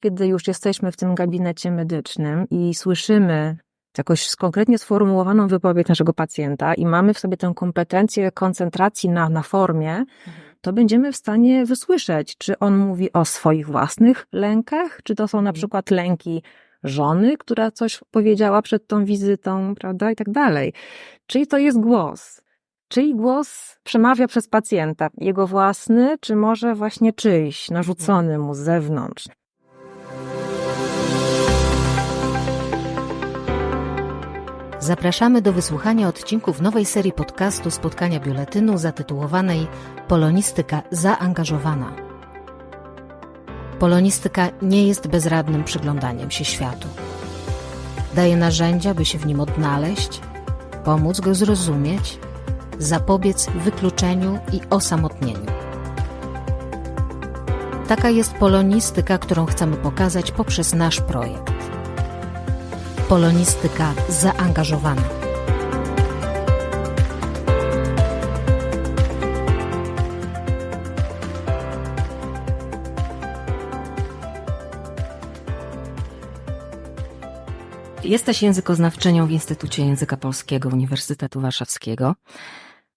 kiedy już jesteśmy w tym gabinecie medycznym i słyszymy jakoś konkretnie sformułowaną wypowiedź naszego pacjenta i mamy w sobie tę kompetencję koncentracji na formie, to będziemy w stanie wysłyszeć, czy on mówi o swoich własnych lękach, czy to są na przykład lęki żony, która coś powiedziała przed tą wizytą, prawda, i tak dalej. Czyj to jest głos? Czyj głos przemawia przez pacjenta? Jego własny, czy może właśnie czyjś, narzucony mu z zewnątrz? Zapraszamy do wysłuchania odcinków nowej serii podcastu Spotkania Biuletynu zatytułowanej Polonistyka zaangażowana. Polonistyka nie jest bezradnym przyglądaniem się światu. Daje narzędzia, by się w nim odnaleźć, pomóc go zrozumieć, zapobiec wykluczeniu i osamotnieniu. Taka jest polonistyka, którą chcemy pokazać poprzez nasz projekt. Polonistyka zaangażowana. Jesteś językoznawczynią w Instytucie Języka Polskiego Uniwersytetu Warszawskiego,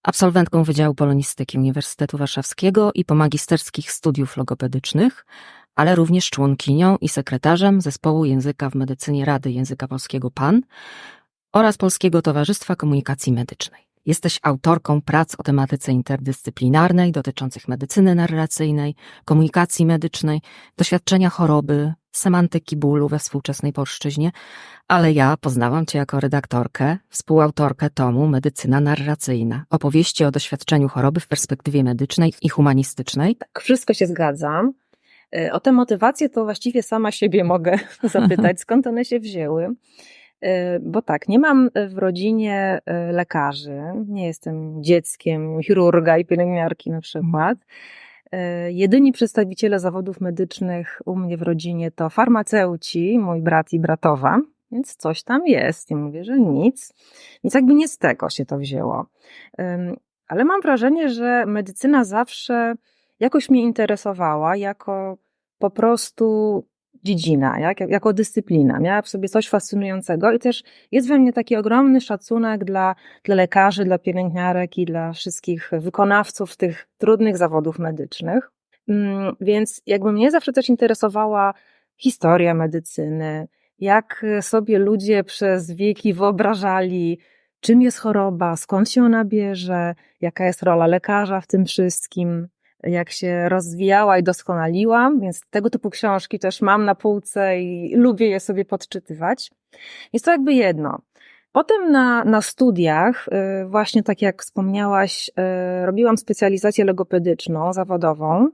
absolwentką Wydziału Polonistyki Uniwersytetu Warszawskiego i pomagisterskich studiów logopedycznych, ale również członkinią i sekretarzem Zespołu Języka w Medycynie Rady Języka Polskiego PAN oraz Polskiego Towarzystwa Komunikacji Medycznej. Jesteś autorką prac o tematyce interdyscyplinarnej dotyczących medycyny narracyjnej, komunikacji medycznej, doświadczenia choroby, semantyki bólu we współczesnej polszczyźnie, ale ja poznałam Cię jako redaktorkę, współautorkę tomu Medycyna narracyjna, opowieści o doświadczeniu choroby w perspektywie medycznej i humanistycznej. Tak, wszystko się zgadzam. O tę motywację to właściwie sama siebie mogę zapytać, skąd one się wzięły. Bo tak, nie mam w rodzinie lekarzy, nie jestem dzieckiem chirurga i pielęgniarki na przykład. Jedyni przedstawiciele zawodów medycznych u mnie w rodzinie to farmaceuci, mój brat i bratowa, więc coś tam jest. Nie mówię, że nic. Więc jakby nie z tego się to wzięło. Ale mam wrażenie, że medycyna zawsze jakoś mnie interesowała jako po prostu dziedzina, jako dyscyplina. Miała w sobie coś fascynującego i też jest we mnie taki ogromny szacunek dla lekarzy, dla pielęgniarek i dla wszystkich wykonawców tych trudnych zawodów medycznych. Więc jakby mnie zawsze też interesowała historia medycyny, jak sobie ludzie przez wieki wyobrażali, czym jest choroba, skąd się ona bierze, jaka jest rola lekarza w tym wszystkim, jak się rozwijała i doskonaliłam, więc tego typu książki też mam na półce i lubię je sobie podczytywać. Jest to jakby jedno. Potem na studiach, właśnie tak jak wspomniałaś, robiłam specjalizację logopedyczną, zawodową.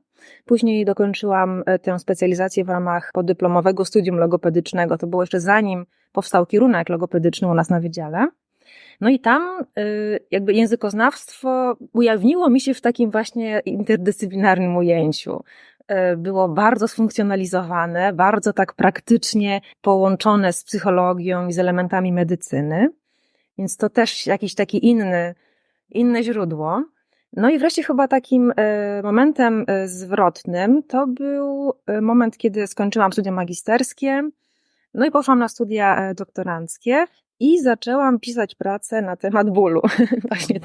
Później dokończyłam tę specjalizację w ramach podyplomowego studium logopedycznego. To było jeszcze zanim powstał kierunek logopedyczny u nas na wydziale. No i tam jakby językoznawstwo ujawniło mi się w takim właśnie interdyscyplinarnym ujęciu. Było bardzo sfunkcjonalizowane, bardzo tak praktycznie połączone z psychologią i z elementami medycyny, więc to też jakiś taki inne źródło. No i wreszcie chyba takim momentem zwrotnym to był moment, kiedy skończyłam studia magisterskie, no i poszłam na studia doktoranckie i zaczęłam pisać pracę na temat bólu. Właśnie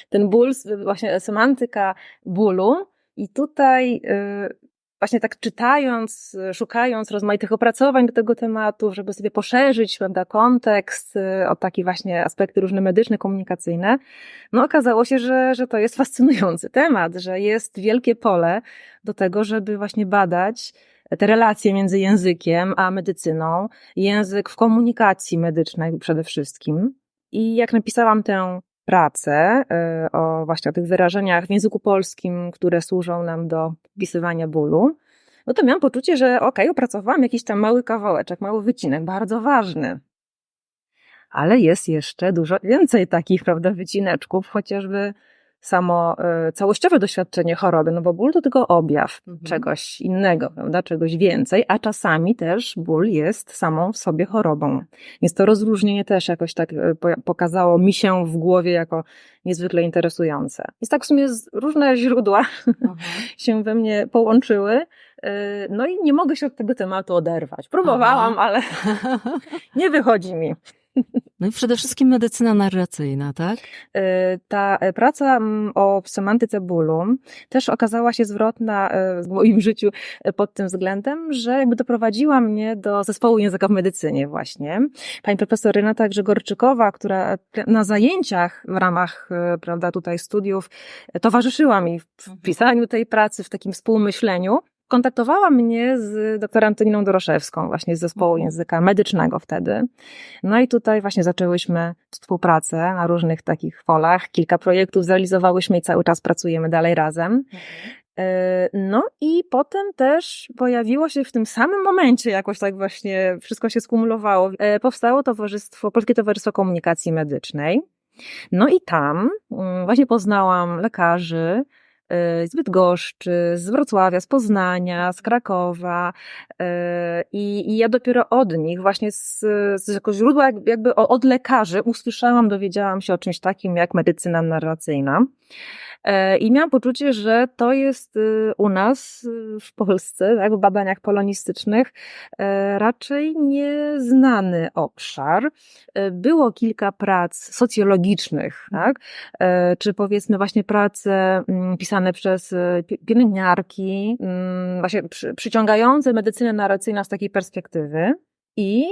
ten ból, właśnie semantyka bólu. I tutaj właśnie tak czytając, szukając rozmaitych opracowań do tego tematu, żeby sobie poszerzyć, prawda, kontekst o takie właśnie aspekty różne medyczne, komunikacyjne, no okazało się, że to jest fascynujący temat, że jest wielkie pole do tego, żeby właśnie badać te relacje między językiem a medycyną, język w komunikacji medycznej przede wszystkim. I jak napisałam tę pracę o tych wyrażeniach w języku polskim, które służą nam do opisywania bólu, no to miałam poczucie, że opracowałam jakiś tam mały kawałeczek, mały wycinek, bardzo ważny. Ale jest jeszcze dużo więcej takich, prawda, wycineczków, chociażby samo całościowe doświadczenie choroby, no bo ból to tylko objaw czegoś innego, prawda, czegoś więcej, a czasami też ból jest samą w sobie chorobą. Więc to rozróżnienie też jakoś tak pokazało mi się w głowie jako niezwykle interesujące. Więc tak w sumie różne źródła się we mnie połączyły No i nie mogę się od tego tematu oderwać. Próbowałam, ale nie wychodzi mi. No i przede wszystkim medycyna narracyjna, tak? Ta praca o semantyce bólu też okazała się zwrotna w moim życiu pod tym względem, że jakby doprowadziła mnie do zespołu języka w medycynie właśnie. Pani profesor Renata Grzegorczykowa, która na zajęciach w ramach, prawda, tutaj studiów towarzyszyła mi w pisaniu tej pracy, w takim współmyśleniu, kontaktowała mnie z doktor Antoniną Doroszewską, właśnie z zespołu języka medycznego wtedy. No i tutaj właśnie zaczęłyśmy współpracę na różnych takich polach. Kilka projektów zrealizowałyśmy i cały czas pracujemy dalej razem. No i potem też pojawiło się w tym samym momencie, jakoś tak właśnie wszystko się skumulowało. Powstało Polskie Towarzystwo Komunikacji Medycznej. No i tam właśnie poznałam lekarzy, z Bydgoszczy, z Wrocławia, z Poznania, z Krakowa i ja dopiero od nich, właśnie z jako źródła jakby od lekarzy dowiedziałam się o czymś takim jak medycyna narracyjna. I miałam poczucie, że to jest u nas w Polsce, tak, w badaniach polonistycznych raczej nieznany obszar. Było kilka prac socjologicznych, tak, czy powiedzmy właśnie prace pisane przez pielęgniarki, właśnie przyciągające medycynę narracyjną z takiej perspektywy i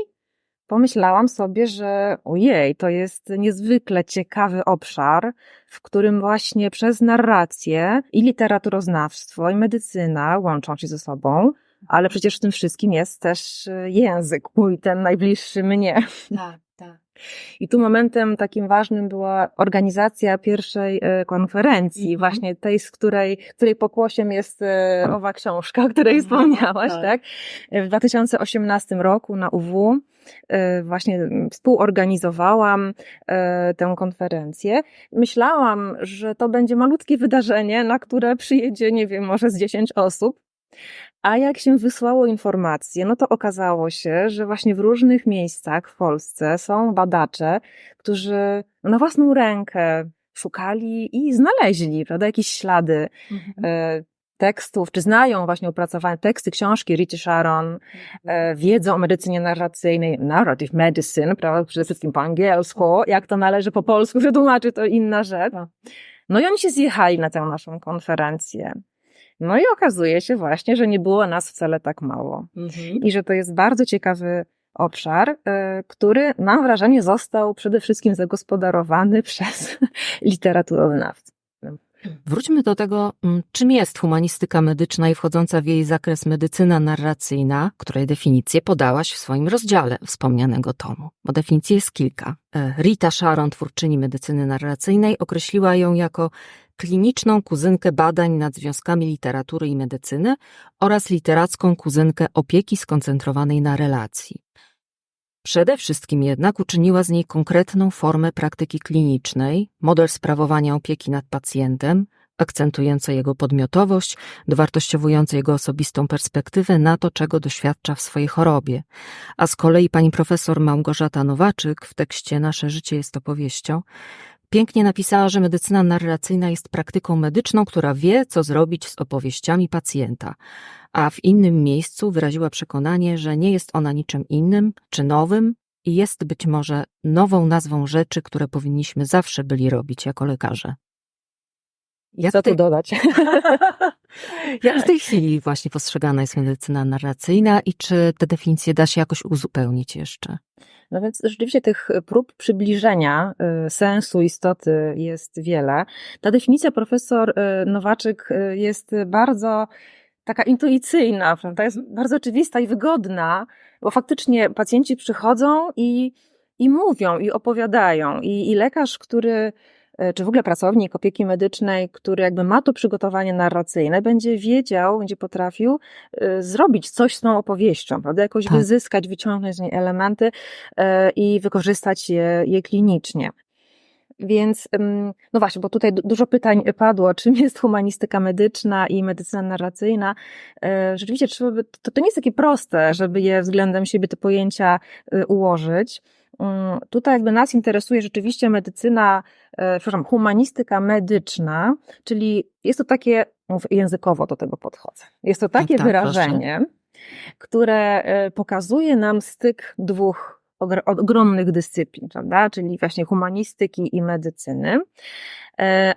pomyślałam sobie, że ojej, to jest niezwykle ciekawy obszar, w którym właśnie przez narrację i literaturoznawstwo, i medycyna łączą się ze sobą, ale przecież w tym wszystkim jest też język mój, ten najbliższy mnie. Tak, tak. I tu momentem takim ważnym była organizacja pierwszej konferencji, właśnie tej, z której pokłosiem jest owa książka, o której wspomniałaś, tak? W 2018 roku na UW właśnie współorganizowałam tę konferencję. Myślałam, że to będzie malutkie wydarzenie, na które przyjedzie, nie wiem, może z 10 osób. A jak się wysłało informacje, no to okazało się, że właśnie w różnych miejscach w Polsce są badacze, którzy na własną rękę szukali i znaleźli, prawda, jakieś ślady tekstów, czy znają właśnie opracowane teksty, książki Rity Sharon, wiedzą o medycynie narracyjnej, narrative medicine, prawda, przede wszystkim po angielsku, jak to należy po polsku przetłumaczyć, to inna rzecz. No i oni się zjechali na tę naszą konferencję. No i okazuje się właśnie, że nie było nas wcale tak mało. I że to jest bardzo ciekawy obszar, który, mam wrażenie, został przede wszystkim zagospodarowany przez literaturoznawców. Wróćmy do tego, czym jest humanistyka medyczna i wchodząca w jej zakres medycyna narracyjna, której definicję podałaś w swoim rozdziale wspomnianego tomu, bo definicji jest kilka. Rita Sharon, twórczyni medycyny narracyjnej, określiła ją jako kliniczną kuzynkę badań nad związkami literatury i medycyny oraz literacką kuzynkę opieki skoncentrowanej na relacji. Przede wszystkim jednak uczyniła z niej konkretną formę praktyki klinicznej, model sprawowania opieki nad pacjentem, akcentujący jego podmiotowość, dowartościowujący jego osobistą perspektywę na to, czego doświadcza w swojej chorobie. A z kolei pani profesor Małgorzata Nowaczyk w tekście Nasze życie jest opowieścią pięknie napisała, że medycyna narracyjna jest praktyką medyczną, która wie, co zrobić z opowieściami pacjenta, a w innym miejscu wyraziła przekonanie, że nie jest ona niczym innym czy nowym i jest być może nową nazwą rzeczy, które powinniśmy zawsze byli robić jako lekarze. Co tu dodać? Jak w tej chwili właśnie postrzegana jest medycyna narracyjna i czy te definicje da się jakoś uzupełnić jeszcze? No więc rzeczywiście tych prób przybliżenia sensu, istoty jest wiele. Ta definicja profesor Nowaczyk jest bardzo taka intuicyjna, prawda? Jest bardzo oczywista i wygodna, bo faktycznie pacjenci przychodzą i mówią, i opowiadają. I lekarz, czy w ogóle pracownik opieki medycznej, który jakby ma to przygotowanie narracyjne, będzie wiedział, będzie potrafił zrobić coś z tą opowieścią, prawda? Jakoś wyzyskać, wyciągnąć z niej elementy i wykorzystać je klinicznie. Więc, no właśnie, bo tutaj dużo pytań padło, czym jest humanistyka medyczna i medycyna narracyjna. Rzeczywiście to nie jest takie proste, żeby je względem siebie te pojęcia ułożyć. Tutaj jakby nas interesuje rzeczywiście humanistyka medyczna, czyli jest to takie, językowo do tego podchodzę, jest to takie wyrażenie, które pokazuje nam styk dwóch ogromnych dyscyplin, prawda? Czyli właśnie humanistyki i medycyny,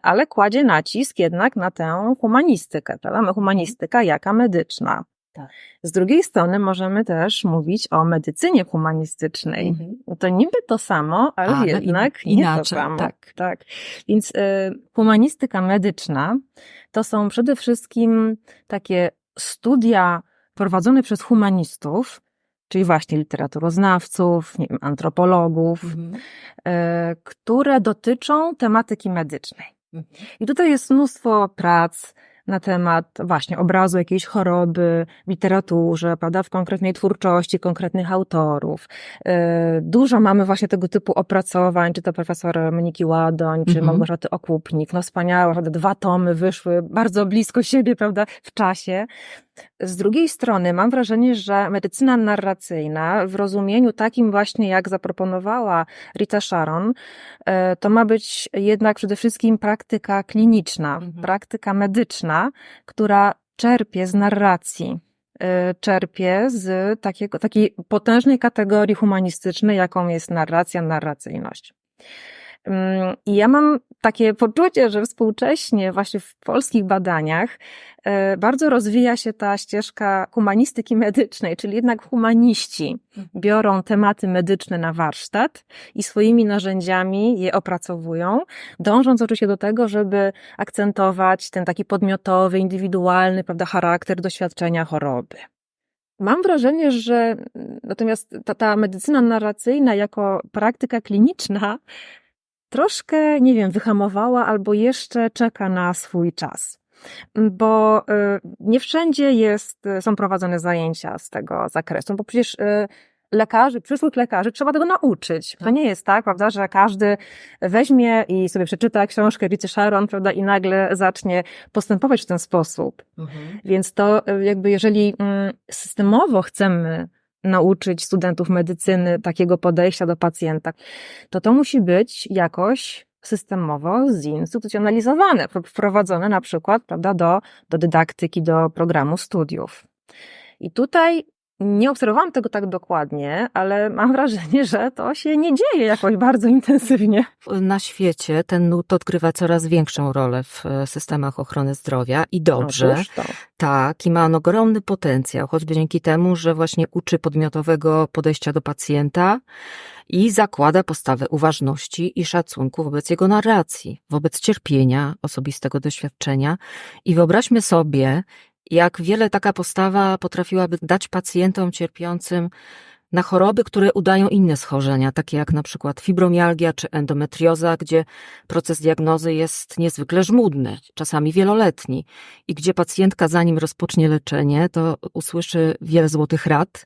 ale kładzie nacisk jednak na tę humanistykę, prawda? Humanistyka jaka medyczna. Tak. Z drugiej strony możemy też mówić o medycynie humanistycznej. To niby to samo, ale jednak nie to samo. Tak. Więc humanistyka medyczna to są przede wszystkim takie studia prowadzone przez humanistów, czyli właśnie literaturoznawców, nie wiem, antropologów, które dotyczą tematyki medycznej. I tutaj jest mnóstwo prac na temat właśnie obrazu jakiejś choroby w literaturze, prawda, w konkretnej twórczości konkretnych autorów. Dużo mamy właśnie tego typu opracowań, czy to profesor Moniki Ładoń, czy Małgorzaty Okupnik. No wspaniałe, prawda, 2 tomy wyszły bardzo blisko siebie, prawda, w czasie. Z drugiej strony mam wrażenie, że medycyna narracyjna w rozumieniu takim właśnie, jak zaproponowała Rita Sharon, to ma być jednak przede wszystkim praktyka kliniczna, praktyka medyczna, która czerpie z narracji, czerpie z takiej potężnej kategorii humanistycznej, jaką jest narracja, narracyjność. I ja mam takie poczucie, że współcześnie właśnie w polskich badaniach bardzo rozwija się ta ścieżka humanistyki medycznej, czyli jednak humaniści biorą tematy medyczne na warsztat i swoimi narzędziami je opracowują, dążąc oczywiście do tego, żeby akcentować ten taki podmiotowy, indywidualny, prawda, charakter doświadczenia choroby. Mam wrażenie, że natomiast ta medycyna narracyjna jako praktyka kliniczna troszkę, nie wiem, wyhamowała albo jeszcze czeka na swój czas. Bo nie wszędzie są prowadzone zajęcia z tego zakresu, bo przecież przyszłych lekarzy trzeba tego nauczyć. To nie jest tak, prawda, że każdy weźmie i sobie przeczyta książkę Rity Sharon, prawda, i nagle zacznie postępować w ten sposób. Więc to jakby jeżeli systemowo chcemy nauczyć studentów medycyny takiego podejścia do pacjenta, to musi być jakoś systemowo zinstytucjonalizowane, wprowadzone na przykład, prawda, do dydaktyki, do programu studiów. I tutaj nie obserwowałam tego tak dokładnie, ale mam wrażenie, że to się nie dzieje jakoś bardzo intensywnie. Na świecie ten nurt odgrywa coraz większą rolę w systemach ochrony zdrowia i dobrze. Tak, i ma on ogromny potencjał, choćby dzięki temu, że właśnie uczy podmiotowego podejścia do pacjenta i zakłada postawę uważności i szacunku wobec jego narracji, wobec cierpienia, osobistego doświadczenia. I wyobraźmy sobie, jak wiele taka postawa potrafiłaby dać pacjentom cierpiącym na choroby, które udają inne schorzenia, takie jak na przykład fibromialgia czy endometrioza, gdzie proces diagnozy jest niezwykle żmudny, czasami wieloletni i gdzie pacjentka zanim rozpocznie leczenie, to usłyszy wiele złotych rad,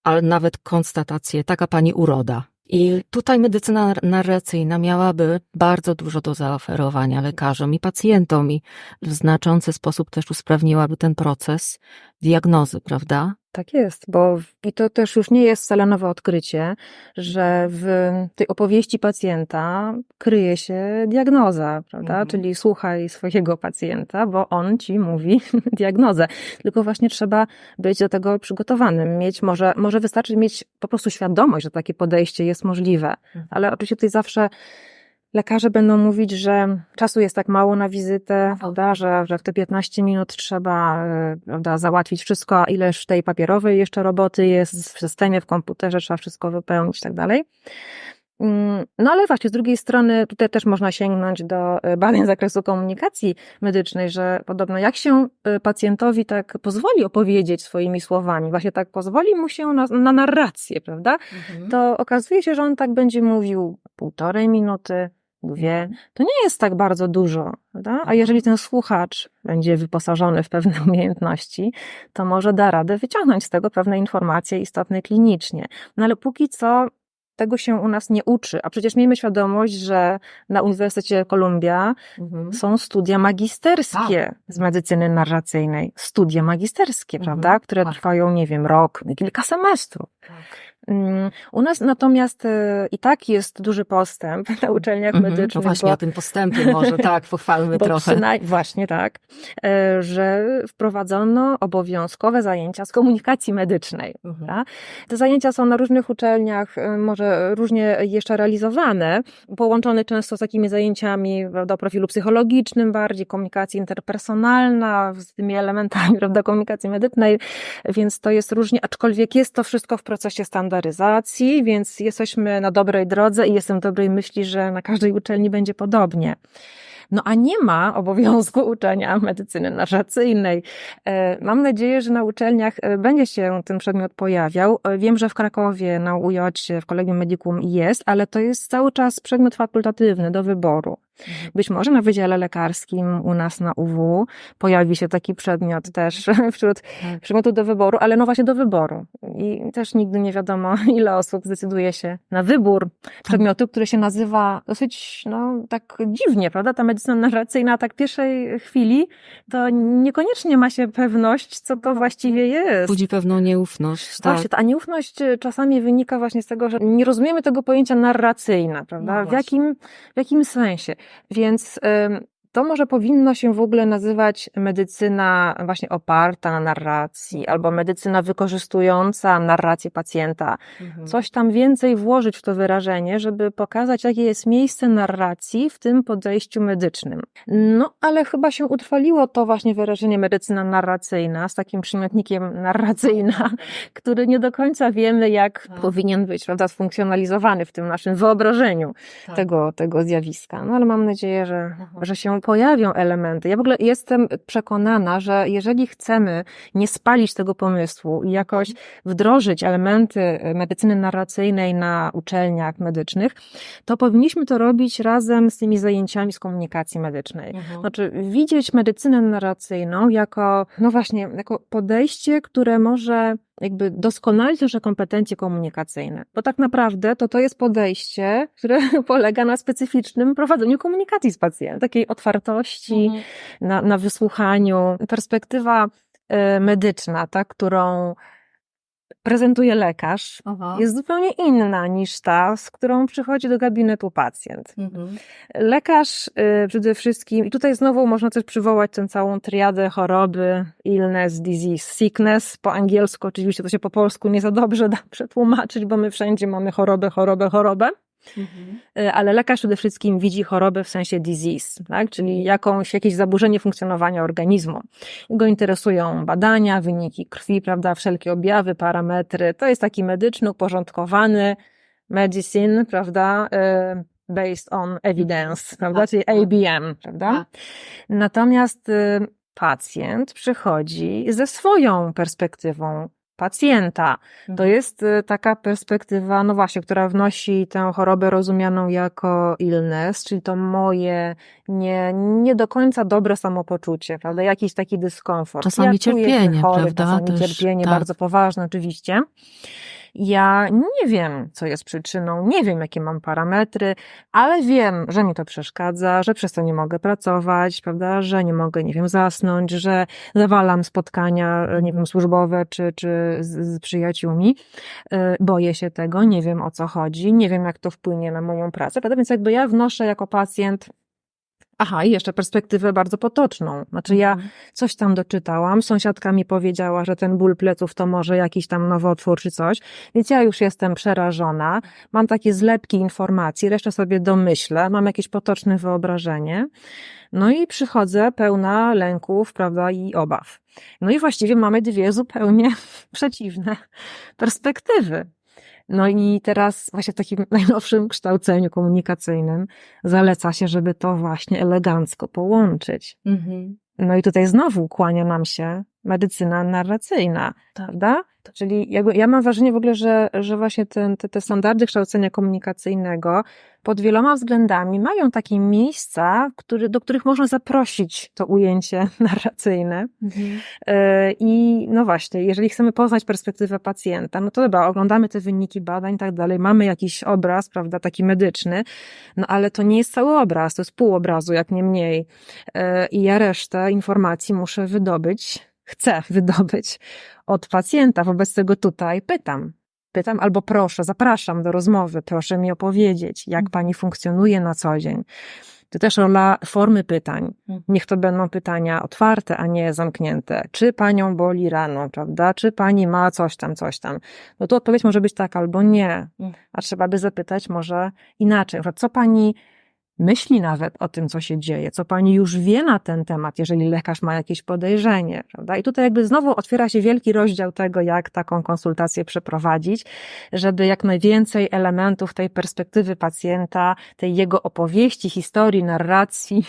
ale nawet konstatację, taka pani uroda. I tutaj medycyna narracyjna miałaby bardzo dużo do zaoferowania lekarzom i pacjentom i w znaczący sposób też usprawniłaby ten proces diagnozy, prawda? Tak jest, i to też już nie jest wcale nowe odkrycie, że w tej opowieści pacjenta kryje się diagnoza, prawda? Czyli słuchaj swojego pacjenta, bo on ci mówi diagnozę. Tylko właśnie trzeba być do tego przygotowanym. Może wystarczy mieć po prostu świadomość, że takie podejście jest możliwe. Ale oczywiście tutaj zawsze lekarze będą mówić, że czasu jest tak mało na wizytę, prawda, że w te 15 minut trzeba, prawda, załatwić wszystko, a ileż tej papierowej jeszcze roboty jest w systemie, w komputerze, trzeba wszystko wypełnić i tak dalej. No ale właśnie, z drugiej strony tutaj też można sięgnąć do badań z zakresu komunikacji medycznej, że podobno jak się pacjentowi tak pozwoli opowiedzieć swoimi słowami, właśnie tak pozwoli mu się na narrację, prawda, to okazuje się, że on tak będzie mówił 1,5 minuty, 2, to nie jest tak bardzo dużo, prawda? A jeżeli ten słuchacz będzie wyposażony w pewne umiejętności, to może da radę wyciągnąć z tego pewne informacje istotne klinicznie. No ale póki co tego się u nas nie uczy, a przecież miejmy świadomość, że na Uniwersytecie Columbia są studia magisterskie z medycyny narracyjnej. Studia magisterskie, prawda? Które trwają, nie wiem, rok, kilka semestrów. U nas natomiast i tak jest duży postęp na uczelniach medycznych. No właśnie o tym postępie może pochwalmy trochę. Właśnie tak, że wprowadzono obowiązkowe zajęcia z komunikacji medycznej. Tak? Te zajęcia są na różnych uczelniach może różnie jeszcze realizowane, połączone często z takimi zajęciami o profilu psychologicznym bardziej, komunikacja interpersonalna z tymi elementami komunikacji medycznej, więc to jest różnie, aczkolwiek jest to wszystko w procesie standaryzacji, więc jesteśmy na dobrej drodze i jestem dobrej myśli, że na każdej uczelni będzie podobnie. No a nie ma obowiązku uczenia medycyny narracyjnej. Mam nadzieję, że na uczelniach będzie się ten przedmiot pojawiał. Wiem, że w Krakowie na UJ, w Collegium Medicum jest, ale to jest cały czas przedmiot fakultatywny do wyboru. Być może na Wydziale Lekarskim u nas na UW pojawi się taki przedmiot też wśród przedmiotów do wyboru, ale no właśnie do wyboru. I też nigdy nie wiadomo, ile osób zdecyduje się na wybór przedmiotu, który się nazywa dosyć, tak dziwnie, prawda? Ta medycyna narracyjna, tak w pierwszej chwili, to niekoniecznie ma się pewność, co to właściwie jest. Budzi pewną nieufność. Właśnie, ta nieufność czasami wynika właśnie z tego, że nie rozumiemy tego pojęcia narracyjna, prawda? W jakim sensie? Więc to może powinno się w ogóle nazywać medycyna właśnie oparta na narracji, albo medycyna wykorzystująca narrację pacjenta. Coś tam więcej włożyć w to wyrażenie, żeby pokazać, jakie jest miejsce narracji w tym podejściu medycznym. No, ale chyba się utrwaliło to właśnie wyrażenie medycyna narracyjna z takim przymiotnikiem narracyjna, który nie do końca wiemy, jak powinien być, prawda, sfunkcjonalizowany w tym naszym wyobrażeniu tego zjawiska. No, ale mam nadzieję, że się pojawią elementy. Ja w ogóle jestem przekonana, że jeżeli chcemy nie spalić tego pomysłu i jakoś wdrożyć elementy medycyny narracyjnej na uczelniach medycznych, to powinniśmy to robić razem z tymi zajęciami z komunikacji medycznej. Znaczy widzieć medycynę narracyjną jako, jako podejście, które może jakby doskonalić nasze kompetencje komunikacyjne. Bo tak naprawdę to jest podejście, które polega na specyficznym prowadzeniu komunikacji z pacjentem, takiej otwartości, na wysłuchaniu. Perspektywa medyczna, którą prezentuje lekarz, jest zupełnie inna niż ta, z którą przychodzi do gabinetu pacjent. Lekarz przede wszystkim, i tutaj znowu można też przywołać tę całą triadę choroby, illness, disease, sickness, po angielsku oczywiście to się po polsku nie za dobrze da przetłumaczyć, bo my wszędzie mamy chorobę. Ale lekarz przede wszystkim widzi chorobę w sensie disease, tak? Czyli jakieś zaburzenie funkcjonowania organizmu. Go interesują badania, wyniki krwi, prawda, wszelkie objawy, parametry. To jest taki medyczny, uporządkowany medicine, prawda, based on evidence, prawda, czyli ABM, prawda. Natomiast pacjent przychodzi ze swoją perspektywą pacjenta. To jest taka perspektywa, która wnosi tę chorobę rozumianą jako illness, czyli to moje nie do końca dobre samopoczucie, prawda? Jakiś taki dyskomfort. Czasami cierpienie, prawda? Czasami cierpienie, bardzo poważne oczywiście. Ja nie wiem, co jest przyczyną, nie wiem, jakie mam parametry, ale wiem, że mi to przeszkadza, że przez to nie mogę pracować, prawda, że nie mogę, zasnąć, że zawalam spotkania, służbowe czy z przyjaciółmi. Boję się tego, nie wiem, o co chodzi, nie wiem, jak to wpłynie na moją pracę, prawda, więc jakby ja wnoszę jako pacjent. I jeszcze perspektywę bardzo potoczną. Znaczy ja coś tam doczytałam, sąsiadka mi powiedziała, że ten ból pleców to może jakiś tam nowotwór czy coś, więc ja już jestem przerażona, mam takie zlepki informacji, resztę sobie domyślę, mam jakieś potoczne wyobrażenie, no i przychodzę pełna lęków, prawda, i obaw. No i właściwie mamy dwie zupełnie przeciwne perspektywy. No i teraz właśnie w takim najnowszym kształceniu komunikacyjnym zaleca się, żeby to właśnie elegancko połączyć. No i tutaj znowu kłania nam się medycyna narracyjna, prawda? Czyli jakby ja mam wrażenie w ogóle, że właśnie te standardy kształcenia komunikacyjnego pod wieloma względami mają takie miejsca, do których można zaprosić to ujęcie narracyjne. I no właśnie, jeżeli chcemy poznać perspektywę pacjenta, no to dobra, oglądamy te wyniki badań i tak dalej, mamy jakiś obraz, prawda, taki medyczny, no ale to nie jest cały obraz, to jest pół obrazu, jak nie mniej. I ja resztę informacji chcę wydobyć od pacjenta. Wobec tego tutaj pytam, pytam, albo proszę, zapraszam do rozmowy, proszę mi opowiedzieć, jak pani funkcjonuje na co dzień. To też rola formy pytań. Niech to będą pytania otwarte, a nie zamknięte. Czy panią boli rano, prawda? Czy pani ma coś tam, coś tam? No to odpowiedź może być tak albo nie. A trzeba by zapytać może inaczej. Co pani myśli nawet o tym, co się dzieje, co pani już wie na ten temat, jeżeli lekarz ma jakieś podejrzenie, prawda? I tutaj jakby znowu otwiera się wielki rozdział tego, jak taką konsultację przeprowadzić, żeby jak najwięcej elementów tej perspektywy pacjenta, tej jego opowieści, historii, narracji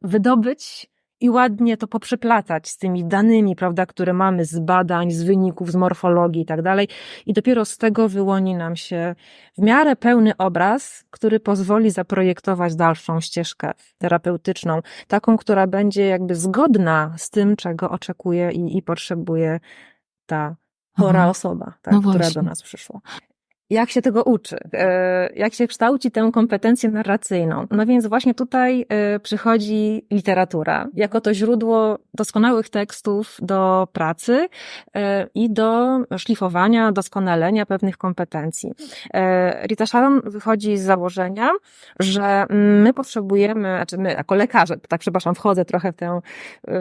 wydobyć i ładnie to poprzeplatać z tymi danymi, prawda, które mamy z badań, z wyników, z morfologii i tak dalej. I dopiero z tego wyłoni nam się w miarę pełny obraz, który pozwoli zaprojektować dalszą ścieżkę terapeutyczną, taką, która będzie jakby zgodna z tym, czego oczekuje i potrzebuje ta chora osoba, tak, która do nas przyszła. Jak się tego uczy? Jak się kształci tę kompetencję narracyjną? No więc właśnie tutaj przychodzi literatura, jako to źródło doskonałych tekstów do pracy i do szlifowania, doskonalenia pewnych kompetencji. Rita Sharon wychodzi z założenia, że my potrzebujemy, znaczy my jako lekarze, tak przepraszam, wchodzę trochę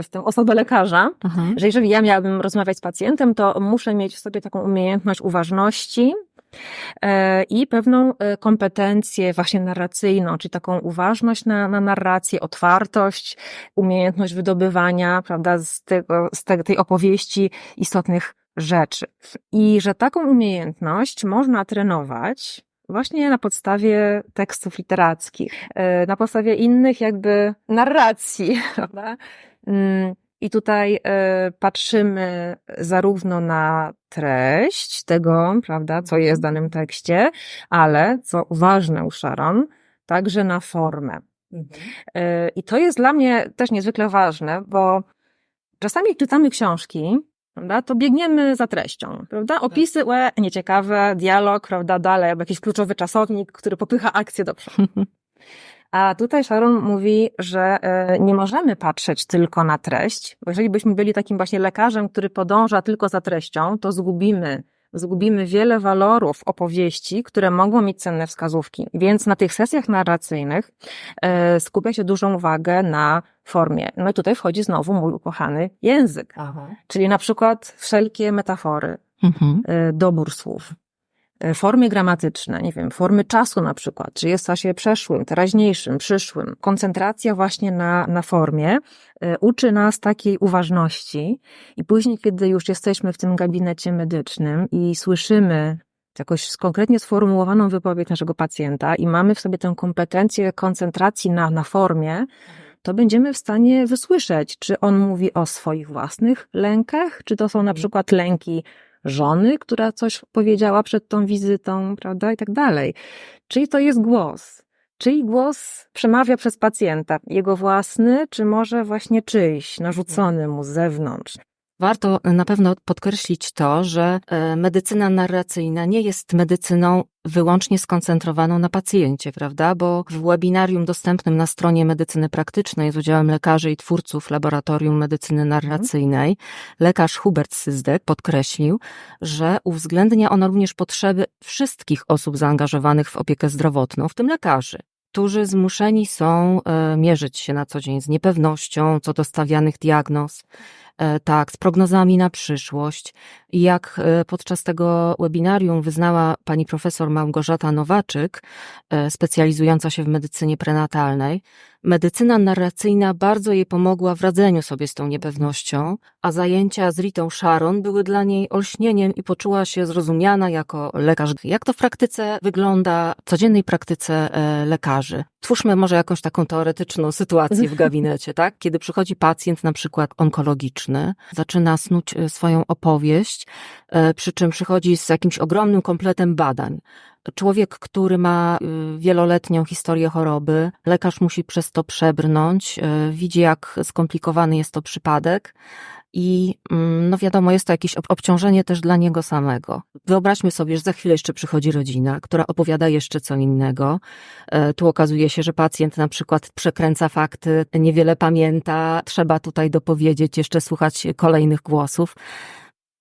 w tę osobę lekarza, że jeżeli ja miałabym rozmawiać z pacjentem, to muszę mieć w sobie taką umiejętność uważności, i pewną kompetencję właśnie narracyjną, czyli taką uważność na narrację, otwartość, umiejętność wydobywania, prawda, z tej opowieści istotnych rzeczy. I że taką umiejętność można trenować właśnie na podstawie tekstów literackich, na podstawie innych jakby narracji, prawda? I tutaj patrzymy zarówno na treść tego, prawda, co jest w danym tekście, ale, co ważne u Sharon, także na formę. I to jest dla mnie też niezwykle ważne, bo czasami jak czytamy książki, prawda, to biegniemy za treścią, prawda? Opisy, nieciekawe, dialog, prawda, dalej, albo jakiś kluczowy czasownik, który popycha akcję do przodu. A tutaj Sharon mówi, że nie możemy patrzeć tylko na treść, bo jeżeli byśmy byli takim właśnie lekarzem, który podąża tylko za treścią, to zgubimy wiele walorów opowieści, które mogą mieć cenne wskazówki. Więc na tych sesjach narracyjnych skupia się dużą uwagę na formie. No i tutaj wchodzi znowu mój ukochany język. Czyli na przykład wszelkie metafory, dobór słów. Formy gramatyczne, nie wiem, formy czasu na przykład, czy jest w czasie przeszłym, teraźniejszym, przyszłym. Koncentracja właśnie na formie uczy nas takiej uważności i później, kiedy już jesteśmy w tym gabinecie medycznym i słyszymy jakoś konkretnie sformułowaną wypowiedź naszego pacjenta i mamy w sobie tę kompetencję koncentracji na formie, to będziemy w stanie wysłyszeć, czy on mówi o swoich własnych lękach, czy to są na przykład lęki żony, która coś powiedziała przed tą wizytą, prawda, i tak dalej. Czyli to jest głos. Czyj głos przemawia przez pacjenta? Jego własny, czy może właśnie czyjś, narzucony mu z zewnątrz? Warto na pewno podkreślić to, że medycyna narracyjna nie jest medycyną wyłącznie skoncentrowaną na pacjencie, prawda? Bo w webinarium dostępnym na stronie Medycyny Praktycznej z udziałem lekarzy i twórców Laboratorium Medycyny Narracyjnej lekarz Hubert Syzdek podkreślił, że uwzględnia ona również potrzeby wszystkich osób zaangażowanych w opiekę zdrowotną, w tym lekarzy, którzy zmuszeni są mierzyć się na co dzień z niepewnością co do stawianych diagnoz, tak, z prognozami na przyszłość. I jak podczas tego webinarium wyznała pani profesor Małgorzata Nowaczyk, specjalizująca się w medycynie prenatalnej, medycyna narracyjna bardzo jej pomogła w radzeniu sobie z tą niepewnością, a zajęcia z Ritą Sharon były dla niej olśnieniem i poczuła się zrozumiana jako lekarz. Jak to w praktyce wygląda, w codziennej praktyce lekarzy? Twórzmy może jakąś taką teoretyczną sytuację w gabinecie, tak? Kiedy przychodzi pacjent na przykład onkologiczny, zaczyna snuć swoją opowieść, przy czym przychodzi z jakimś ogromnym kompletem badań. Człowiek, który ma wieloletnią historię choroby, lekarz musi przez to przebrnąć, widzi jak skomplikowany jest to przypadek i no wiadomo, jest to jakieś obciążenie też dla niego samego. Wyobraźmy sobie, że za chwilę jeszcze przychodzi rodzina, która opowiada jeszcze co innego. Tu okazuje się, że pacjent na przykład przekręca fakty, niewiele pamięta, trzeba tutaj dopowiedzieć, jeszcze słuchać kolejnych głosów.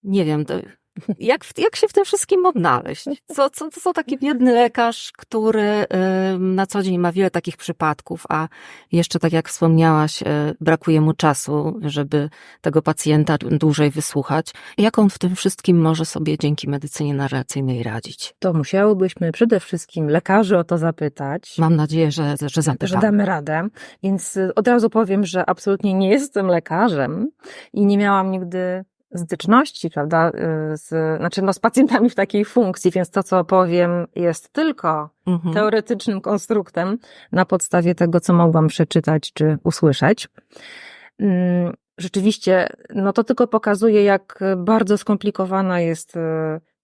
Nie wiem, Jak się w tym wszystkim odnaleźć? Co taki biedny lekarz, który na co dzień ma wiele takich przypadków, a jeszcze tak jak wspomniałaś, brakuje mu czasu, żeby tego pacjenta dłużej wysłuchać. Jak on w tym wszystkim może sobie dzięki medycynie narracyjnej radzić? To musiałobyśmy przede wszystkim lekarzy o to zapytać. Mam nadzieję, że zapytam. Że damy radę. Więc od razu powiem, że absolutnie nie jestem lekarzem i nie miałam nigdy styczności, prawda, z pacjentami w takiej funkcji, więc to, co powiem, jest tylko teoretycznym konstruktem na podstawie tego, co mogłam przeczytać czy usłyszeć. Rzeczywiście, no to tylko pokazuje, jak bardzo skomplikowana jest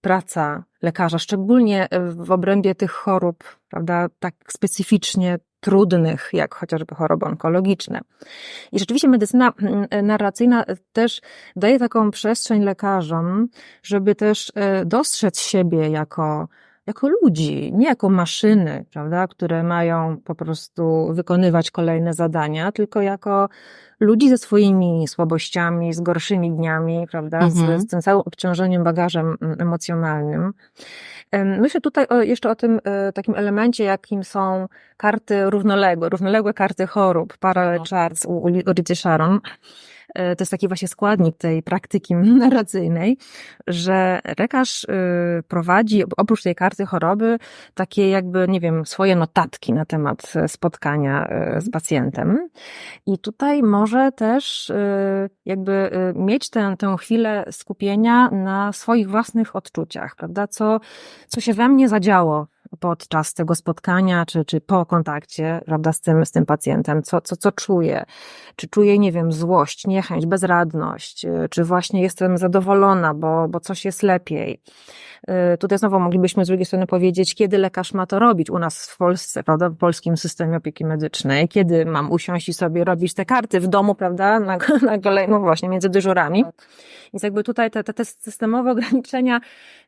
praca lekarza, szczególnie w obrębie tych chorób, prawda, tak specyficznie trudnych, jak chociażby choroby onkologiczne. I rzeczywiście medycyna narracyjna też daje taką przestrzeń lekarzom, żeby też dostrzec siebie jako ludzi, nie jako maszyny, prawda, które mają po prostu wykonywać kolejne zadania, tylko jako ludzi ze swoimi słabościami, z gorszymi dniami, prawda, z tym całym obciążeniem, bagażem emocjonalnym. Myślę tutaj jeszcze o tym takim elemencie, jakim są karty równoległe karty chorób, parallel charts u Edithy Sharon. To jest taki właśnie składnik tej praktyki narracyjnej, że lekarz prowadzi oprócz tej karty choroby takie jakby, nie wiem, swoje notatki na temat spotkania z pacjentem. I tutaj może też jakby mieć tę chwilę skupienia na swoich własnych odczuciach, prawda? Co się we mnie zadziało podczas tego spotkania, czy po kontakcie, prawda, z tym pacjentem, co czuję, czy czuję, nie wiem, złość, niechęć, bezradność, czy właśnie jestem zadowolona, bo coś jest lepiej. Tutaj znowu moglibyśmy z drugiej strony powiedzieć, kiedy lekarz ma to robić u nas w Polsce, prawda, w polskim systemie opieki medycznej, kiedy mam usiąść i sobie robić te karty w domu, prawda, na kolejną właśnie między dyżurami. Więc jakby tutaj te systemowe ograniczenia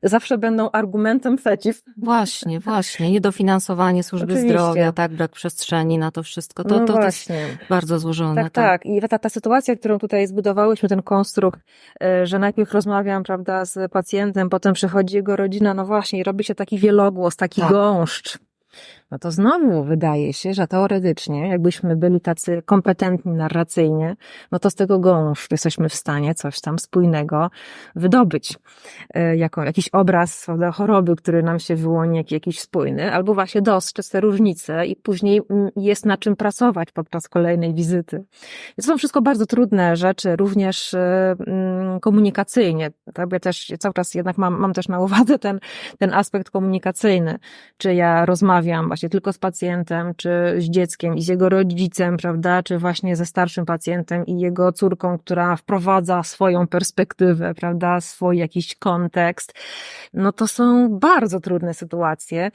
zawsze będą argumentem przeciw. Właśnie. Niedofinansowanie służby zdrowia, tak, brak przestrzeni na to wszystko. To jest bardzo złożone. Tak. I ta sytuacja, którą tutaj zbudowałyśmy, ten konstrukt, że najpierw rozmawiam, prawda, z pacjentem, potem przychodzi jego rodzina, no właśnie, i robi się taki wielogłos, taki gąszcz. No to znowu wydaje się, że teoretycznie, jakbyśmy byli tacy kompetentni narracyjnie, no to z tego gąszczu jesteśmy w stanie coś tam spójnego wydobyć. Jakiś obraz, prawda, choroby, który nam się wyłoni, jakiś spójny, albo właśnie dostrzec te różnice i później jest na czym pracować podczas kolejnej wizyty. Więc to są wszystko bardzo trudne rzeczy, również komunikacyjnie. Tak? Ja też cały czas jednak mam też na uwadze ten aspekt komunikacyjny. Czy ja rozmawiam właśnie tylko z pacjentem, czy z dzieckiem i z jego rodzicem, prawda, czy właśnie ze starszym pacjentem i jego córką, która wprowadza swoją perspektywę, prawda, swój jakiś kontekst. No to są bardzo trudne sytuacje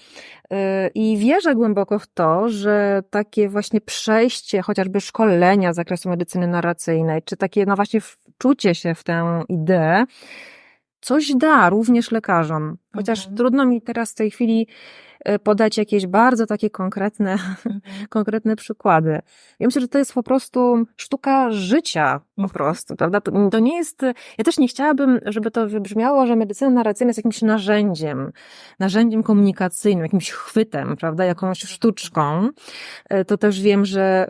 i wierzę głęboko w to, że takie właśnie przejście, chociażby szkolenia z zakresu medycyny narracyjnej, czy takie no właśnie wczucie się w tę ideę, coś da również lekarzom. Chociaż trudno mi teraz w tej chwili podać jakieś bardzo takie konkretne przykłady. Ja myślę, że to jest po prostu sztuka życia, po prostu, prawda? To nie jest, ja też nie chciałabym, żeby to wybrzmiało, że medycyna narracyjna jest jakimś narzędziem komunikacyjnym, jakimś chwytem, prawda? Jakąś sztuczką. To też wiem, że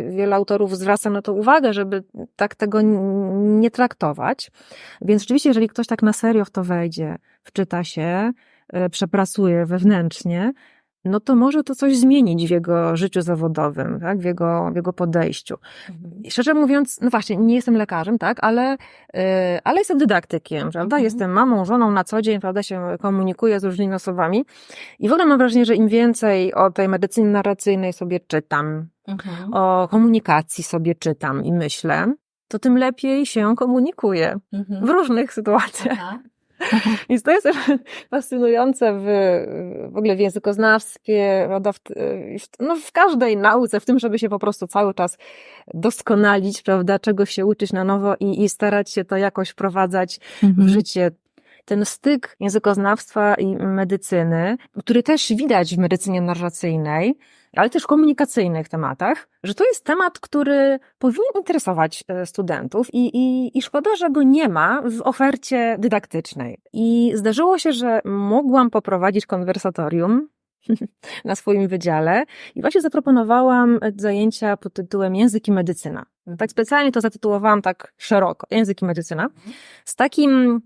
wiele autorów zwraca na to uwagę, żeby tak tego nie traktować. Więc rzeczywiście, jeżeli ktoś tak na serio w to wejdzie, wczyta się, przepracuje wewnętrznie, no to może to coś zmienić w jego życiu zawodowym, tak? W jego podejściu. I szczerze mówiąc, no właśnie, nie jestem lekarzem, tak? Ale jestem dydaktykiem, prawda? Jestem mamą, żoną na co dzień, prawda? Się komunikuję z różnymi osobami i w ogóle mam wrażenie, że im więcej o tej medycynie narracyjnej sobie czytam, o komunikacji sobie czytam i myślę, to tym lepiej się komunikuję w różnych sytuacjach. Więc to jest też fascynujące w ogóle w językoznawstwie, prawda, w każdej nauce, w tym, żeby się po prostu cały czas doskonalić, prawda, czegoś się uczyć na nowo i starać się to jakoś wprowadzać w życie ten styk językoznawstwa i medycyny, który też widać w medycynie narracyjnej, ale też w komunikacyjnych tematach, że to jest temat, który powinien interesować studentów i szkoda, że go nie ma w ofercie dydaktycznej. I zdarzyło się, że mogłam poprowadzić konwersatorium na swoim wydziale i właśnie zaproponowałam zajęcia pod tytułem Język i medycyna. Tak specjalnie to zatytułowałam tak szeroko, Język i medycyna, z takim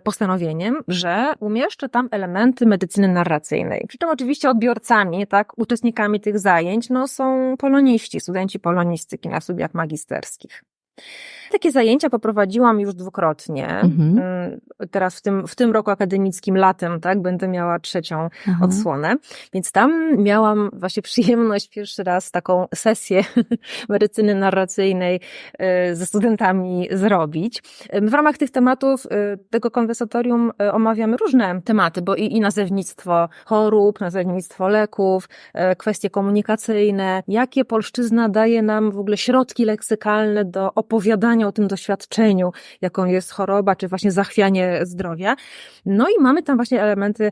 postanowieniem, że umieszczę tam elementy medycyny narracyjnej. Przy czym oczywiście odbiorcami, tak, uczestnikami tych zajęć, no, są poloniści, studenci polonistyki na studiach magisterskich. Takie zajęcia poprowadziłam już dwukrotnie. Teraz w tym roku akademickim latem, tak, będę miała 3. odsłonę. Więc tam miałam właśnie przyjemność pierwszy raz taką sesję medycyny narracyjnej ze studentami zrobić. W ramach tych tematów tego konwersatorium omawiamy różne tematy, bo i nazewnictwo chorób, nazewnictwo leków, kwestie komunikacyjne, jakie polszczyzna daje nam w ogóle środki leksykalne do opowiadania o tym doświadczeniu, jaką jest choroba, czy właśnie zachwianie zdrowia. No i mamy tam właśnie elementy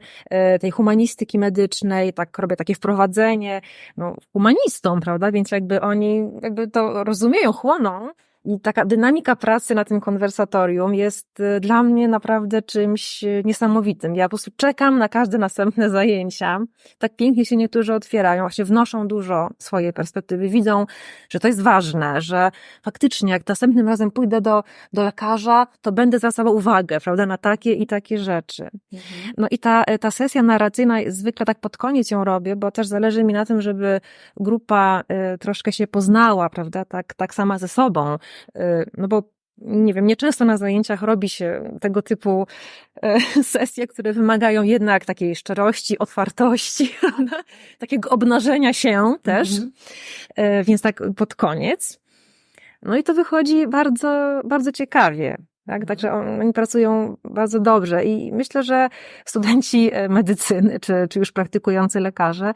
tej humanistyki medycznej, tak robię takie wprowadzenie, no, humanistom, prawda, więc jakby oni to rozumieją, chłoną. I taka dynamika pracy na tym konwersatorium jest dla mnie naprawdę czymś niesamowitym. Ja po prostu czekam na każde następne zajęcia. Tak pięknie się niektórzy otwierają, właśnie wnoszą dużo swojej perspektywy. Widzą, że to jest ważne, że faktycznie jak następnym razem pójdę do lekarza, to będę zwracała uwagę, prawda, na takie i takie rzeczy. No i ta sesja narracyjna, zwykle tak pod koniec ją robię, bo też zależy mi na tym, żeby grupa troszkę się poznała, prawda, tak sama ze sobą. No bo nie wiem, nieczęsto na zajęciach robi się tego typu sesje, które wymagają jednak takiej szczerości, otwartości, prawda? Takiego obnażenia się też, więc tak pod koniec. No i to wychodzi bardzo, bardzo ciekawie. Tak? Także oni pracują bardzo dobrze i myślę, że studenci medycyny, czy już praktykujący lekarze,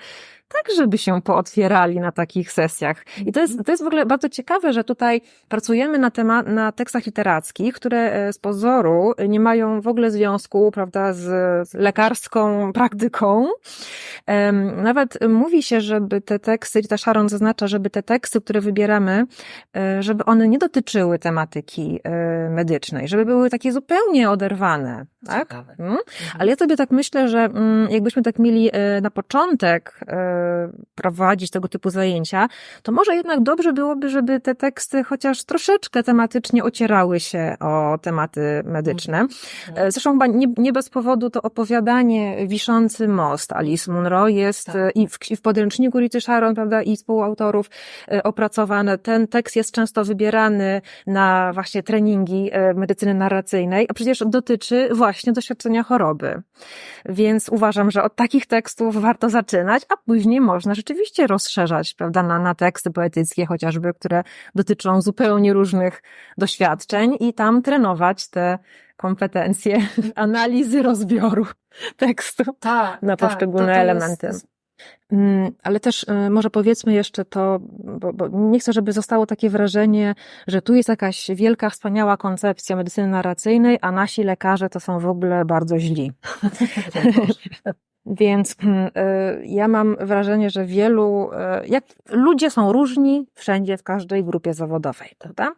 tak, żeby się pootwierali na takich sesjach. I to jest w ogóle bardzo ciekawe, że tutaj pracujemy na tekstach literackich, które z pozoru nie mają w ogóle związku, prawda, z lekarską praktyką. Nawet mówi się, żeby te teksty, Rita Sharon zaznacza, żeby te teksty, które wybieramy, żeby one nie dotyczyły tematyki medycznej, żeby były takie zupełnie oderwane. Tak? Ale ja sobie tak myślę, że jakbyśmy tak mieli na początek prowadzić tego typu zajęcia, to może jednak dobrze byłoby, żeby te teksty chociaż troszeczkę tematycznie ocierały się o tematy medyczne. Zresztą chyba nie bez powodu to opowiadanie Wiszący most Alice Munro jest i w podręczniku Rity Sharon, prawda, i współautorów opracowane. Ten tekst jest często wybierany na właśnie treningi medycyny narracyjnej, a przecież dotyczy właśnie doświadczenia choroby. Więc uważam, że od takich tekstów warto zaczynać, a później można rzeczywiście rozszerzać, prawda, na teksty poetyckie chociażby, które dotyczą zupełnie różnych doświadczeń i tam trenować te kompetencje analizy, rozbioru tekstu na poszczególne elementy. Ale też może powiedzmy jeszcze to, bo nie chcę, żeby zostało takie wrażenie, że tu jest jakaś wielka, wspaniała koncepcja medycyny narracyjnej, a nasi lekarze to są w ogóle bardzo źli. Więc ja mam wrażenie, że ludzie są różni wszędzie, w każdej grupie zawodowej, prawda?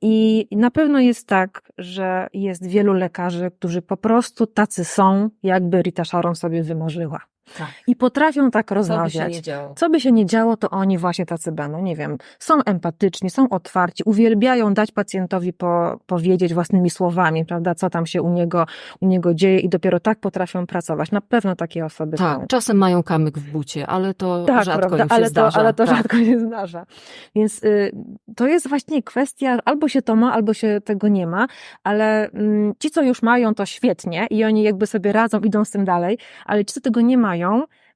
I na pewno jest tak, że jest wielu lekarzy, którzy po prostu tacy są, jakby Rita Sharon sobie wymarzyła. Tak. I potrafią tak rozmawiać. Co by się nie działo, to oni właśnie tacy będą, nie wiem, są empatyczni, są otwarci, uwielbiają dać pacjentowi powiedzieć własnymi słowami, prawda, co tam się u niego dzieje i dopiero tak potrafią pracować. Na pewno takie osoby są. Czasem mają kamyk w bucie, ale to rzadko prawda, im się zdarza. Ale to rzadko się zdarza. Więc to jest właśnie kwestia, albo się to ma, albo się tego nie ma, ale ci, co już mają, to świetnie i oni jakby sobie radzą, idą z tym dalej, ale ci, co tego nie mają,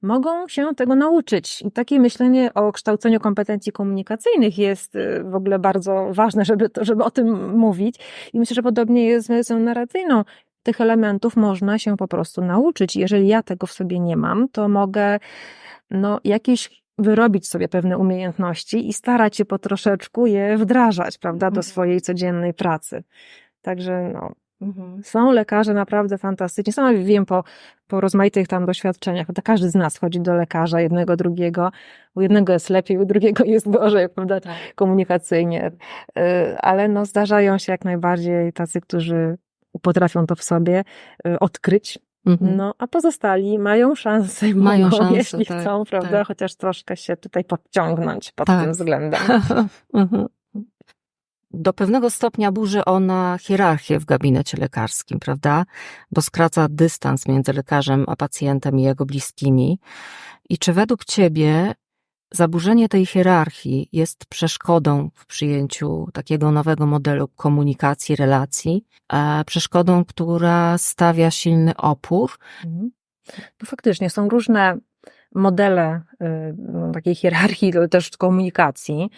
mogą się tego nauczyć. I takie myślenie o kształceniu kompetencji komunikacyjnych jest w ogóle bardzo ważne, żeby o tym mówić. I myślę, że podobnie jest z medycyną narracyjną. Tych elementów można się po prostu nauczyć. Jeżeli ja tego w sobie nie mam, to mogę jakieś wyrobić sobie pewne umiejętności i starać się po troszeczku je wdrażać, prawda, do swojej codziennej pracy. Także Są lekarze naprawdę fantastyczni. Sama wiem po rozmaitych tam doświadczeniach, prawda? Każdy z nas chodzi do lekarza, jednego, drugiego. U jednego jest lepiej, u drugiego jest gorzej, prawda? Tak. Komunikacyjnie. Ale no zdarzają się jak najbardziej tacy, którzy potrafią to w sobie odkryć. No, a pozostali mają szansę, jeśli chcą, prawda? Tak. Chociaż troszkę się tutaj podciągnąć pod tym względem. Do pewnego stopnia burzy ona hierarchię w gabinecie lekarskim, prawda? Bo skraca dystans między lekarzem a pacjentem i jego bliskimi. I czy według ciebie zaburzenie tej hierarchii jest przeszkodą w przyjęciu takiego nowego modelu komunikacji, relacji, przeszkodą, która stawia silny opór? No faktycznie, są różne modele takiej hierarchii, też komunikacji,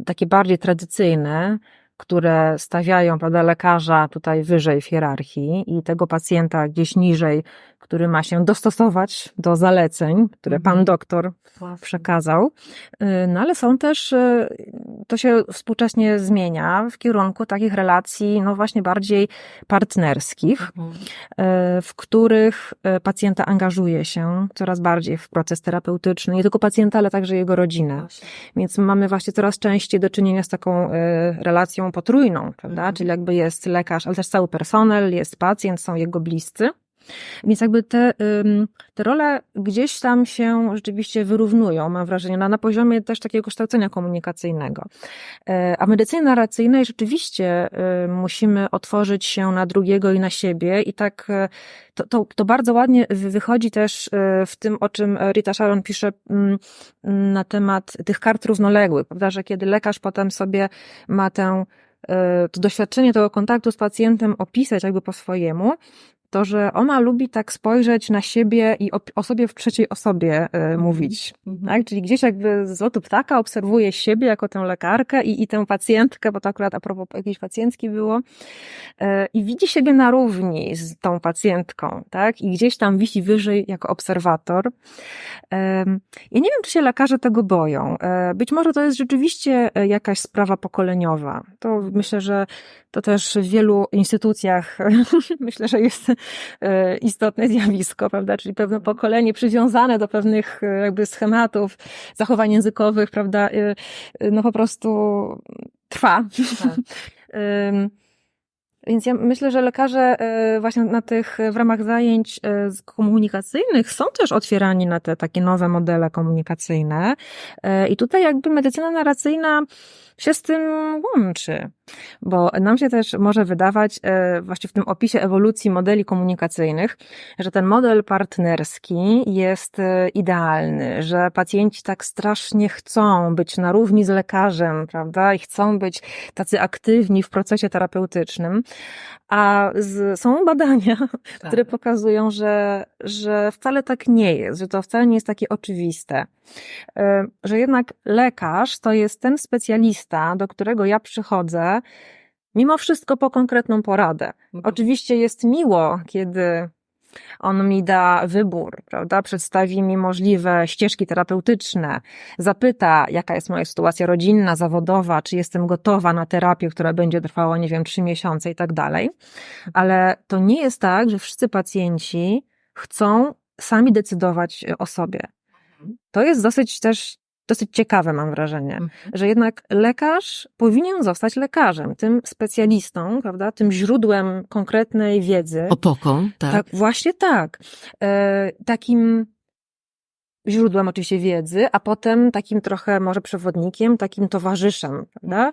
takie bardziej tradycyjne, które stawiają, prawda, lekarza tutaj wyżej w hierarchii i tego pacjenta gdzieś niżej, który ma się dostosować do zaleceń, które pan doktor przekazał. No ale są też, to się współcześnie zmienia w kierunku takich relacji, no właśnie bardziej partnerskich, w których pacjenta angażuje się coraz bardziej w proces terapeutyczny, nie tylko pacjenta, ale także jego rodzinę. Więc mamy właśnie coraz częściej do czynienia z taką relacją potrójną, prawda? Czyli jakby jest lekarz, ale też cały personel, jest pacjent, są jego bliscy. Więc jakby te role gdzieś tam się rzeczywiście wyrównują, mam wrażenie, na poziomie też takiego kształcenia komunikacyjnego. A w medycynie narracyjnej rzeczywiście musimy otworzyć się na drugiego i na siebie i tak to bardzo ładnie wychodzi też w tym, o czym Rita Sharon pisze na temat tych kart równoległych, prawda, że kiedy lekarz potem sobie ma to doświadczenie tego kontaktu z pacjentem opisać jakby po swojemu, to, że ona lubi tak spojrzeć na siebie i o sobie w trzeciej osobie mówić. Tak? Czyli gdzieś jakby z lotu ptaka obserwuje siebie jako tę lekarkę i tę pacjentkę, bo to akurat a propos jakiejś pacjentki było, i widzi siebie na równi z tą pacjentką, tak? I gdzieś tam wisi wyżej jako obserwator. Ja nie wiem, czy się lekarze tego boją. Być może to jest rzeczywiście jakaś sprawa pokoleniowa. To myślę, że to też w wielu instytucjach myślę, że jest istotne zjawisko, prawda? Czyli pewne pokolenie przywiązane do pewnych jakby schematów, zachowań językowych, prawda? No po prostu trwa. Tak. Więc ja myślę, że lekarze właśnie w ramach zajęć komunikacyjnych są też otwierani na te takie nowe modele komunikacyjne. I tutaj jakby medycyna narracyjna się z tym łączy, bo nam się też może wydawać właśnie w tym opisie ewolucji modeli komunikacyjnych, że ten model partnerski jest idealny, że pacjenci tak strasznie chcą być na równi z lekarzem, prawda, i chcą być tacy aktywni w procesie terapeutycznym, a są badania, które pokazują, że wcale tak nie jest, że to wcale nie jest takie oczywiste, że jednak lekarz to jest ten specjalista, do którego ja przychodzę, mimo wszystko po konkretną poradę. Oczywiście jest miło, kiedy on mi da wybór, prawda? Przedstawi mi możliwe ścieżki terapeutyczne, zapyta, jaka jest moja sytuacja rodzinna, zawodowa, czy jestem gotowa na terapię, która będzie trwała, 3 miesiące i tak dalej. Ale to nie jest tak, że wszyscy pacjenci chcą sami decydować o sobie. To jest dosyć ciekawe, mam wrażenie, że jednak lekarz powinien zostać lekarzem, tym specjalistą, prawda, tym źródłem konkretnej wiedzy. Opoką, tak. Tak, właśnie tak. Takim źródłem oczywiście wiedzy, a potem takim trochę może przewodnikiem, takim towarzyszem, prawda,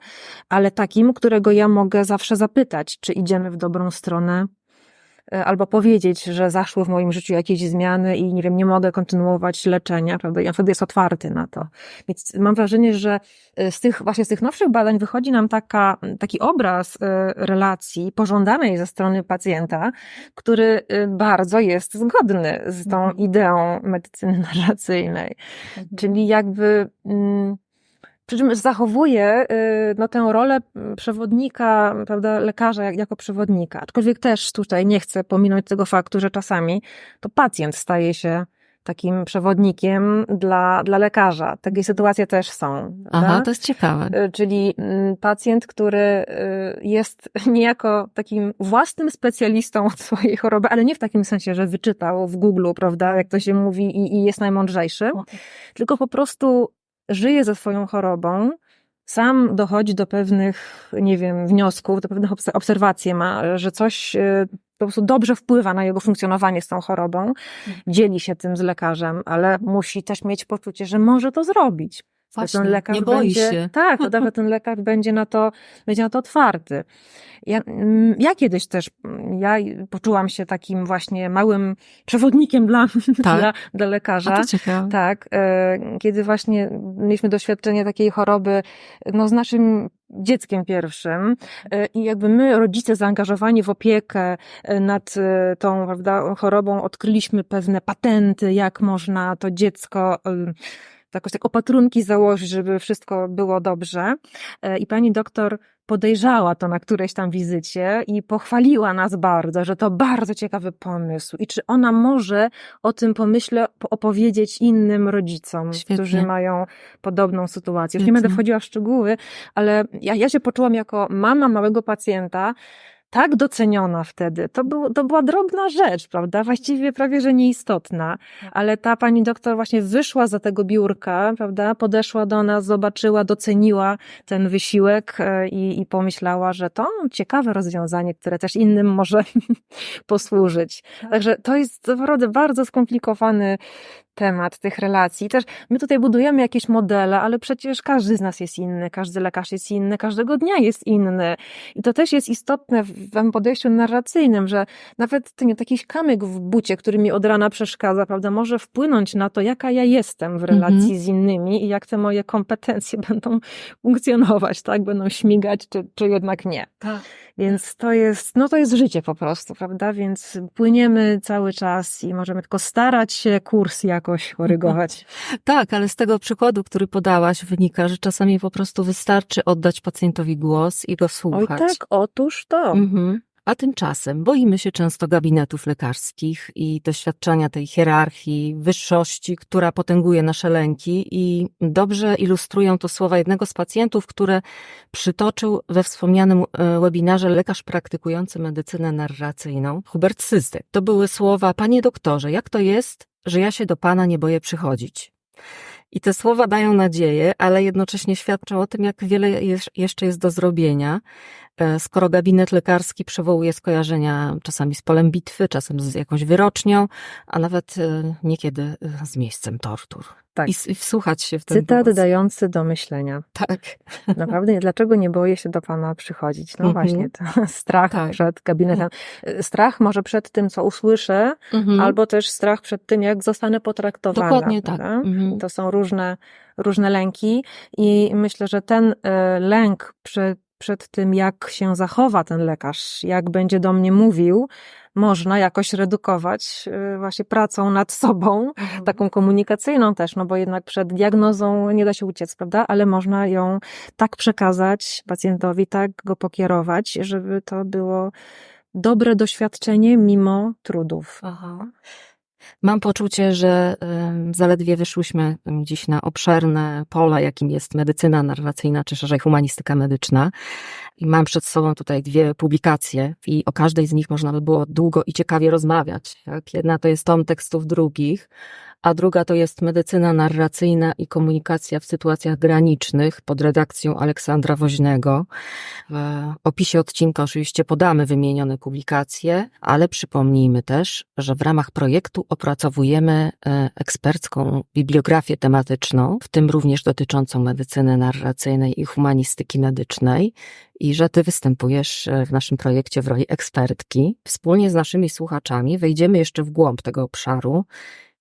ale takim, którego ja mogę zawsze zapytać, czy idziemy w dobrą stronę, albo powiedzieć, że zaszły w moim życiu jakieś zmiany i nie mogę kontynuować leczenia, prawda? I on wtedy jest otwarty na to. Więc mam wrażenie, że z tych nowszych badań wychodzi nam taki obraz relacji pożądanej ze strony pacjenta, który bardzo jest zgodny z tą ideą medycyny narracyjnej. Czyli jakby przy czym zachowuje tę rolę przewodnika, prawda, lekarza jako przewodnika. Aczkolwiek też tutaj nie chcę pominąć tego faktu, że czasami to pacjent staje się takim przewodnikiem dla lekarza. Takie sytuacje też są. Aha, to jest ciekawe. Czyli pacjent, który jest niejako takim własnym specjalistą od swojej choroby, ale nie w takim sensie, że wyczytał w Google, prawda, jak to się mówi i jest najmądrzejszy, tylko po prostu żyje ze swoją chorobą, sam dochodzi do pewnych, nie wiem, wniosków, do pewnych obserwacji ma, że coś po prostu dobrze wpływa na jego funkcjonowanie z tą chorobą, dzieli się tym z lekarzem, ale musi też mieć poczucie, że może to zrobić. Właśnie, ten lekarz nie boi się. Tak, nawet ten lekarz będzie na to otwarty. Ja kiedyś też, poczułam się takim właśnie małym przewodnikiem dla lekarza. A to ciekawe. Tak, kiedy właśnie mieliśmy doświadczenie takiej choroby, z naszym dzieckiem pierwszym i jakby my, rodzice zaangażowani w opiekę nad tą, prawda, chorobą, odkryliśmy pewne patenty, jak można to dziecko jakoś tak opatrunki założyć, żeby wszystko było dobrze. I pani doktor podejrzała to na którejś tam wizycie i pochwaliła nas bardzo, że to bardzo ciekawy pomysł i czy ona może o tym pomyśle opowiedzieć innym rodzicom, którzy mają podobną sytuację. Już nie będę wchodziła w szczegóły, ale ja się poczułam jako mama małego pacjenta tak doceniona wtedy. To była drobna rzecz, prawda? Właściwie prawie, że nieistotna. Ale ta pani doktor właśnie wyszła za tego biurka, prawda? Podeszła do nas, zobaczyła, doceniła ten wysiłek i pomyślała, że to ciekawe rozwiązanie, które też innym może posłużyć. Także to jest naprawdę bardzo skomplikowany temat tych relacji. Też my tutaj budujemy jakieś modele, ale przecież każdy z nas jest inny, każdy lekarz jest inny, każdego dnia jest inny. I to też jest istotne w tym podejściu narracyjnym, że nawet taki kamyk w bucie, który mi od rana przeszkadza, prawda, może wpłynąć na to, jaka ja jestem w relacji z innymi i jak te moje kompetencje będą funkcjonować, tak? Będą śmigać, czy jednak nie. Tak. Więc to jest życie po prostu, prawda? Więc płyniemy cały czas i możemy tylko starać się kurs jakoś korygować. Tak, ale z tego przykładu, który podałaś, wynika, że czasami po prostu wystarczy oddać pacjentowi głos i go słuchać. Oj tak, otóż to. A tymczasem boimy się często gabinetów lekarskich i doświadczania tej hierarchii, wyższości, która potęguje nasze lęki i dobrze ilustrują to słowa jednego z pacjentów, które przytoczył we wspomnianym webinarze lekarz praktykujący medycynę narracyjną, Hubert Syzdek. To były słowa: panie doktorze, jak to jest, że ja się do pana nie boję przychodzić? I te słowa dają nadzieję, ale jednocześnie świadczą o tym, jak wiele jeszcze jest do zrobienia, skoro gabinet lekarski przywołuje skojarzenia czasami z polem bitwy, czasem z jakąś wyrocznią, a nawet niekiedy z miejscem tortur. Tak. I wsłuchać się w ten Cytat głos. dający do myślenia. Tak. Naprawdę, dlaczego nie boję się do pana przychodzić? No właśnie, to strach przed gabinetem. Strach może przed tym, co usłyszę, albo też strach przed tym, jak zostanę potraktowana. Dokładnie tak. To są różne lęki i myślę, że ten lęk przed tym, jak się zachowa ten lekarz, jak będzie do mnie mówił, można jakoś redukować właśnie pracą nad sobą, taką komunikacyjną też, no bo jednak przed diagnozą nie da się uciec, prawda? Ale można ją tak przekazać pacjentowi, tak go pokierować, żeby to było dobre doświadczenie mimo trudów. Aha. Mam poczucie, że zaledwie wyszłyśmy dziś na obszerne pole, jakim jest medycyna narracyjna, czy szerzej humanistyka medyczna. I mam przed sobą tutaj 2 publikacje i o każdej z nich można by było długo i ciekawie rozmawiać. Tak? Jedna to jest tom tekstów drugich, a druga to jest medycyna narracyjna i komunikacja w sytuacjach granicznych pod redakcją Aleksandra Woźnego. W opisie odcinka oczywiście podamy wymienione publikacje, ale przypomnijmy też, że w ramach projektu opracowujemy ekspercką bibliografię tematyczną, w tym również dotyczącą medycyny narracyjnej i humanistyki medycznej, i że ty występujesz w naszym projekcie w roli ekspertki. Wspólnie z naszymi słuchaczami wejdziemy jeszcze w głąb tego obszaru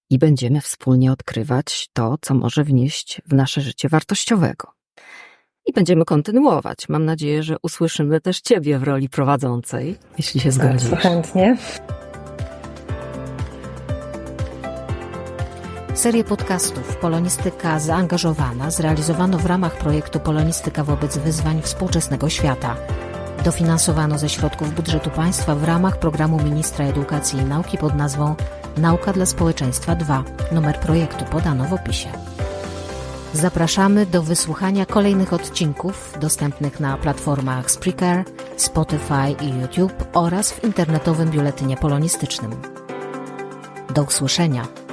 i będziemy wspólnie odkrywać to, co może wnieść w nasze życie wartościowego. I będziemy kontynuować. Mam nadzieję, że usłyszymy też ciebie w roli prowadzącej, jeśli się zgodzisz. Bardzo chętnie. Serię podcastów Polonistyka zaangażowana zrealizowano w ramach projektu Polonistyka wobec wyzwań współczesnego świata. Dofinansowano ze środków budżetu państwa w ramach programu Ministra Edukacji i Nauki pod nazwą Nauka dla Społeczeństwa 2. Numer projektu podano w opisie. Zapraszamy do wysłuchania kolejnych odcinków dostępnych na platformach Spreaker, Spotify i YouTube oraz w internetowym biuletynie polonistycznym. Do usłyszenia.